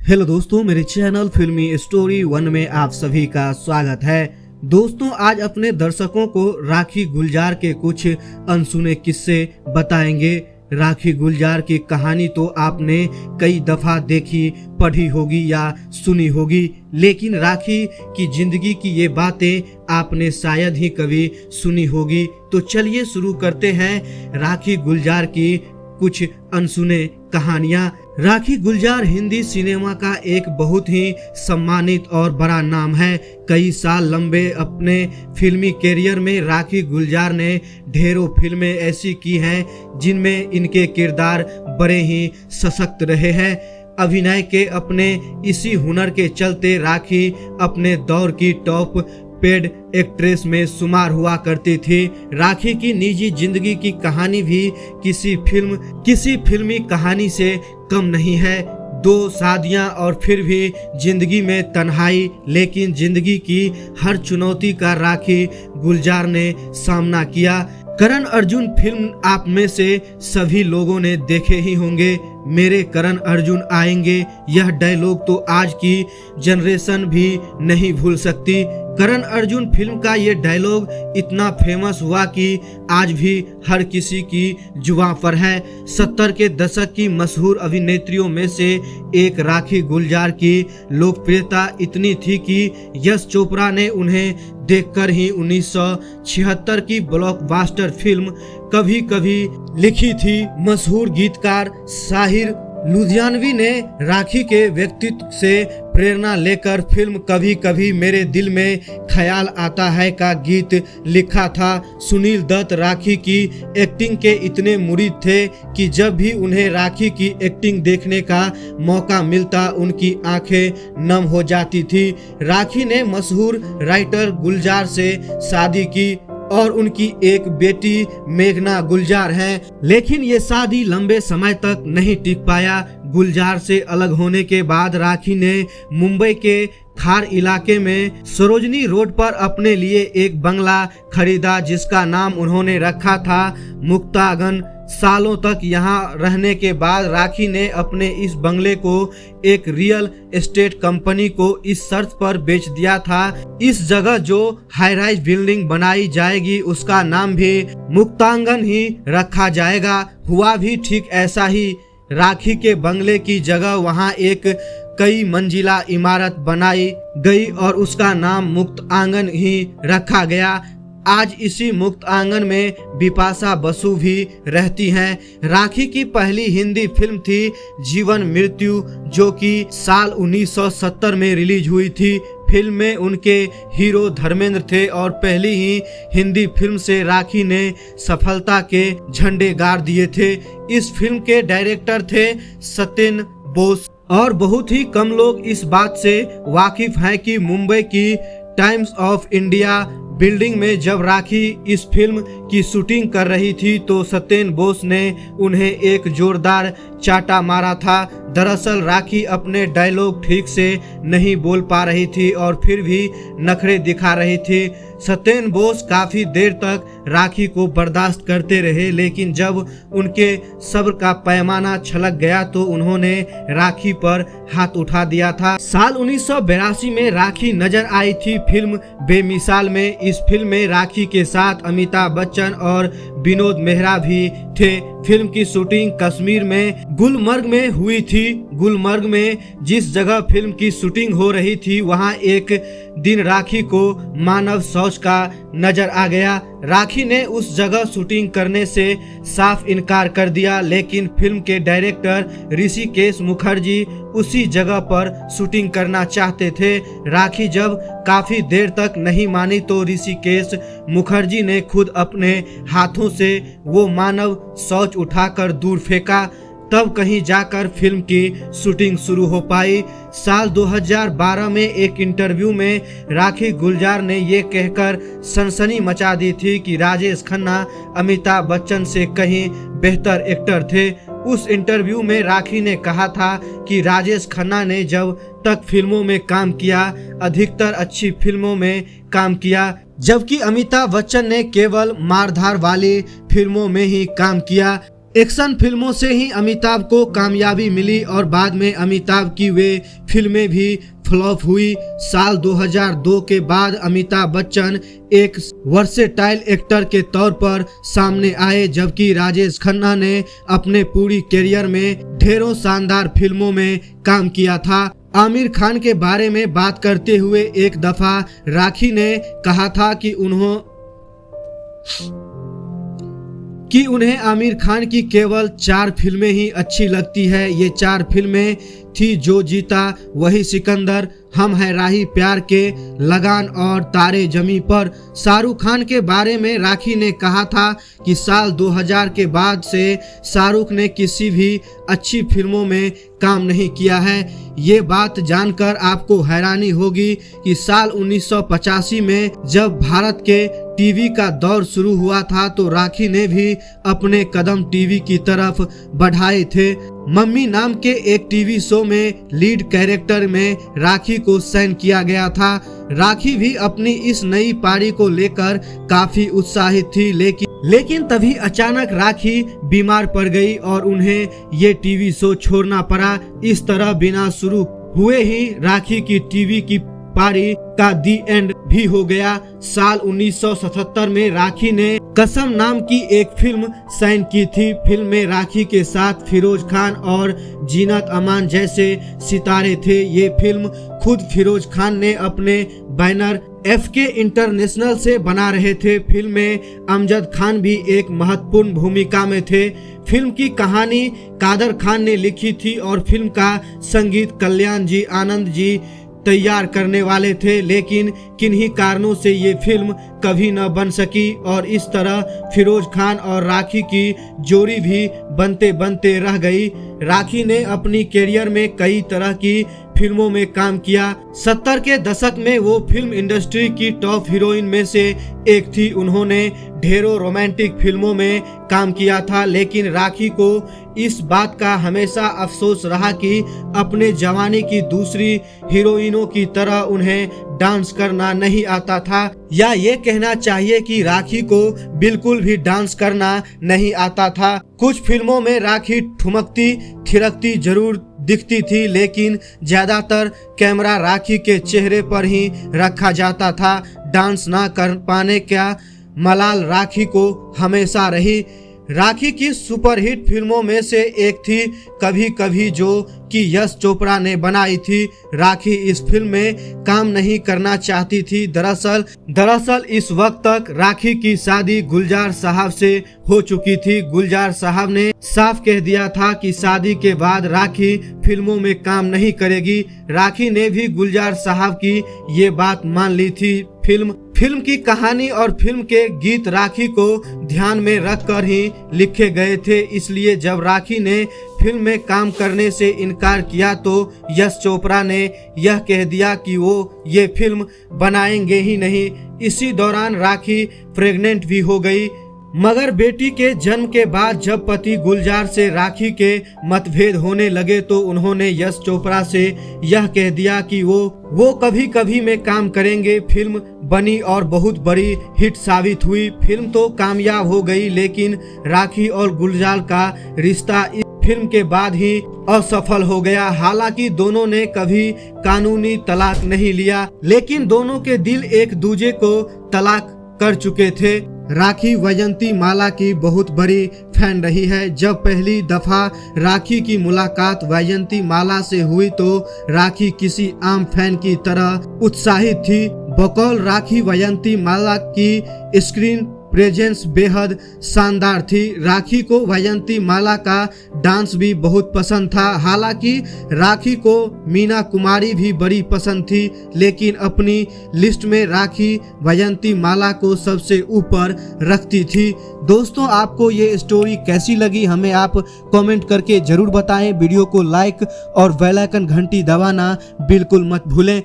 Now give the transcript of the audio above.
Hello दोस्तों, मेरे channel फिल्मी स्टोरी 1 में आप सभी का स्वागत है। दोस्तों, आज अपने दर्शकों को राखी गुलजार के कुछ अनसुने किस्से बताएंगे। राखी गुलजार की कहानी तो आपने कई दफा देखी, पढ़ी होगी या सुनी होगी, लेकिन राखी की जिंदगी की ये बातें आपने शायद ही कभी सुनी होगी। तो चलिए शुरू करते हैं राखी गुलजार की कुछ अनसुने कहानियां। राखी गुलजार हिंदी सिनेमा का एक बहुत ही सम्मानित और बड़ा नाम है। कई साल लंबे अपने फिल्मी कैरियर में राखी गुलजार ने ढेरों फिल्में ऐसी की हैं जिनमें इनके किरदार बड़े ही सशक्त रहे हैं। अभिनय के अपने इसी हुनर के चलते राखी अपने दौर की टॉप पेड एक्ट्रेस में शुमार हुआ करती थी। राखी की निजी जिंदगी की कहानी भी किसी फिल्मी कहानी से कम नहीं है। 2 शादियां और फिर भी जिंदगी में तन्हाई, लेकिन जिंदगी की हर चुनौती का राखी गुलजार ने सामना किया। करण अर्जुन फिल्म आप में से सभी लोगों ने देखे ही होंगे। मेरे करण अर्जुन आएंगे, यह डायलॉग तो आज की जनरेशन भी नहीं भूल सकती। करण अर्जुन फिल्म का ये डायलॉग इतना फेमस हुआ कि आज भी हर किसी की जुबान पर है। 70 के दशक की मशहूर अभिनेत्रियों में से एक राखी गुलजार की लोकप्रियता इतनी थी कि यश चोपड़ा ने उन्हें देखकर ही 1976 की ब्लॉकबस्टर फिल्म कभी कभी लिखी थी। मशहूर गीतकार साहिर लुधियानवी ने राखी के व्यक्तित्व से प्रेरणा लेकर फिल्म कभी कभी मेरे दिल में ख्याल आता है का गीत लिखा था। सुनील दत्त राखी की एक्टिंग के इतने मुरीद थे कि जब भी उन्हें राखी की एक्टिंग देखने का मौका मिलता उनकी आंखें नम हो जाती थी। राखी ने मशहूर राइटर गुलजार से शादी की और उनकी एक बेटी मेघना गुलजार है, लेकिन ये शादी लंबे समय तक नहीं टिक पाया। गुलजार से अलग होने के बाद राखी ने मुंबई के खार इलाके में सरोजनी रोड पर अपने लिए एक बंगला खरीदा जिसका नाम उन्होंने रखा था मुक्तागन। सालों तक यहाँ रहने के बाद राखी ने अपने इस बंगले को एक रियल एस्टेट कंपनी को इस शर्त पर बेच दिया था, इस जगह जो हाई राइज बिल्डिंग बनाई जाएगी उसका नाम भी मुक्तांगन ही रखा जाएगा। हुआ भी ठीक ऐसा ही। राखी के बंगले की जगह वहाँ एक कई मंजिला इमारत बनाई गई और उसका नाम मुक्त आंगन ही रखा गया। आज इसी मुक्त आंगन में बिपाशा बसु भी रहती हैं। राखी की पहली हिंदी फिल्म थी जीवन मृत्यु, जो कि साल 1970 में रिलीज हुई थी। फिल्म में उनके हीरो धर्मेंद्र थे और पहली ही हिंदी फिल्म से राखी ने सफलता के झंडे गाड़ दिए थे। इस फिल्म के डायरेक्टर थे सत्येन बोस और बहुत ही कम लोग इस बात से वाकिफ हैं कि मुंबई की टाइम्स ऑफ इंडिया बिल्डिंग में जब राखी इस फिल्म की शूटिंग कर रही थी तो सत्येन बोस ने उन्हें एक जोरदार चाटा मारा था। दरअसल राखी अपने डायलॉग ठीक से नहीं बोल पा रही थी और फिर भी नखरे दिखा रही थी। सत्येन बोस काफी देर तक राखी को बर्दाश्त करते रहे, लेकिन जब उनके सब्र का पैमाना छलक गया तो उन्होंने राखी पर हाथ उठा दिया था। साल 1982 में राखी नजर आई थी फिल्म बेमिसाल में। इस फिल्म में राखी के साथ अमिताभ बच्चन और विनोद मेहरा भी थे। फिल्म की शूटिंग कश्मीर में गुलमर्ग में हुई थी। गुलमर्ग में जिस जगह फिल्म की शूटिंग हो रही थी वहां एक दिन राखी को मानव शौच का नजर आ गया। राखी ने उस जगह शूटिंग करने से साफ इनकार कर दिया, लेकिन फिल्म के डायरेक्टर ऋषिकेश मुखर्जी उसी जगह पर शूटिंग करना चाहते थे। राखी जब काफी देर तक नहीं मानी तो ऋषिकेश मुखर्जी ने खुद अपने हाथों से वो मानव शौच उठाकर दूर फेंका। तब कहीं जाकर फिल्म की शूटिंग शुरू हो पाई। साल 2012 में एक इंटरव्यू में राखी गुलजार ने ये कहकर सनसनी मचा दी थी कि राजेश खन्ना अमिताभ बच्चन से कहीं बेहतर एक्टर थे। उस इंटरव्यू में राखी ने कहा था कि राजेश खन्ना ने जब तक फिल्मों में काम किया अधिकतर अच्छी फिल्मों में काम किया, जबकि अमिताभ बच्चन ने केवल मारधार वाली फिल्मों में ही काम किया। एक्शन फिल्मों से ही अमिताभ को कामयाबी मिली और बाद में अमिताभ की वे फिल्में भी फ्लॉप हुई। साल 2002 के बाद अमिताभ बच्चन एक वर्सेटाइल एक्टर के तौर पर सामने आए, जबकि राजेश खन्ना ने अपने पूरी करियर में ढेरों शानदार फिल्मों में काम किया था। आमिर खान के बारे में बात करते हुए एक दफा राखी ने कहा था कि उन्हें आमिर खान की केवल 4 फिल्में ही अच्छी लगती है। ये 4 फिल्में थी जो जीता वही सिकंदर, हम है राही प्यार के, लगान और तारे जमी पर। शाहरुख खान के बारे में राखी ने कहा था कि साल 2000 के बाद से शाहरुख ने किसी भी अच्छी फिल्मों में काम नहीं किया है। ये बात जानकर आपको हैरानी होगी कि साल 1985 में जब भारत के टीवी का दौर शुरू हुआ था तो राखी ने भी अपने कदम टीवी की तरफ बढ़ाए थे। मम्मी नाम के एक टीवी शो में लीड कैरेक्टर में राखी को साइन किया गया था। राखी भी अपनी इस नई पारी को लेकर काफी उत्साहित थी, लेकिन तभी अचानक राखी बीमार पड़ गई और उन्हें ये टीवी शो छोड़ना पड़ा। इस तरह बिना शुरू हुए ही राखी की टीवी की पारी का दी एंड भी हो गया। साल 1977 में राखी ने कसम नाम की एक फिल्म साइन की थी। फिल्म में राखी के साथ फिरोज खान और जीनत अमान जैसे सितारे थे। ये फिल्म खुद फिरोज खान ने अपने बैनर FK इंटरनेशनल से बना रहे थे। फिल्म में अमजद खान भी एक महत्वपूर्ण भूमिका में थे। फिल्म की कहानी कादर खान ने लिखी थी और फिल्म का संगीत कल्याण जी आनंद जी तैयार करने वाले थे, लेकिन किन्हीं कारणों से ये फिल्म कभी न बन सकी और इस तरह फिरोज खान और राखी की जोड़ी भी बनते बनते रह गई। राखी ने अपनी करियर में कई तरह की फिल्मों में काम किया। 70 के दशक में वो फिल्म इंडस्ट्री की टॉप हीरोइन में से एक थी। उन्होंने ढेरों रोमांटिक फिल्मों में काम किया था, लेकिन राखी को इस बात का हमेशा अफसोस रहा कि अपने जवानी की दूसरी हीरोइनों की तरह उन्हें डांस करना नहीं आता था, या ये कहना चाहिए कि राखी को बिल्कुल भी डांस करना नहीं आता था। कुछ फिल्मों में राखी ठुमकती थिरकती जरूर दिखती थी, लेकिन ज्यादातर कैमरा राखी के चेहरे पर ही रखा जाता था। डांस ना कर पाने का मलाल राखी को हमेशा रही। राखी की सुपरहिट फिल्मों में से एक थी कभी कभी, जो कि यश चोपड़ा ने बनाई थी। राखी इस फिल्म में काम नहीं करना चाहती थी। दरअसल इस वक्त तक राखी की शादी गुलजार साहब से हो चुकी थी। गुलजार साहब ने साफ कह दिया था कि शादी के बाद राखी फिल्मों में काम नहीं करेगी। राखी ने भी गुलजार साहब की ये बात मान ली थी। फिल्म की कहानी और फिल्म के गीत राखी को ध्यान में रखकर ही लिखे गए थे, इसलिए जब राखी ने फिल्म में काम करने से इनकार किया तो यश चोपड़ा ने यह कह दिया कि वो ये फिल्म बनाएंगे ही नहीं। इसी दौरान राखी प्रेग्नेंट भी हो गई, मगर बेटी के जन्म के बाद जब पति गुलजार से राखी के मतभेद होने लगे तो उन्होंने यश चोपड़ा से यह कह दिया कि वो कभी कभी में काम करेंगे। फिल्म बनी और बहुत बड़ी हिट साबित हुई। फिल्म तो कामयाब हो गई, लेकिन राखी और गुलजार का रिश्ता इस फिल्म के बाद ही असफल हो गया। हालांकि दोनों ने कभी कानूनी तलाक नहीं लिया, लेकिन दोनों के दिल एक दूजे को तलाक कर चुके थे। राखी वैजंती माला की बहुत बड़ी फैन रही है। जब पहली दफा राखी की मुलाकात वैजंती माला से हुई तो राखी किसी आम फैन की तरह उत्साहित थी। बकौल राखी वैजंती माला की स्क्रीन प्रेजेंस बेहद शानदार थी। राखी को वैजंती माला का डांस भी बहुत पसंद था। हालांकि राखी को मीना कुमारी भी बड़ी पसंद थी, लेकिन अपनी लिस्ट में राखी वैजंती माला को सबसे ऊपर रखती थी। दोस्तों, आपको ये स्टोरी कैसी लगी हमें आप कमेंट करके जरूर बताएं। वीडियो को लाइक और बेल आइकन घंटी दबाना बिल्कुल मत भूलें।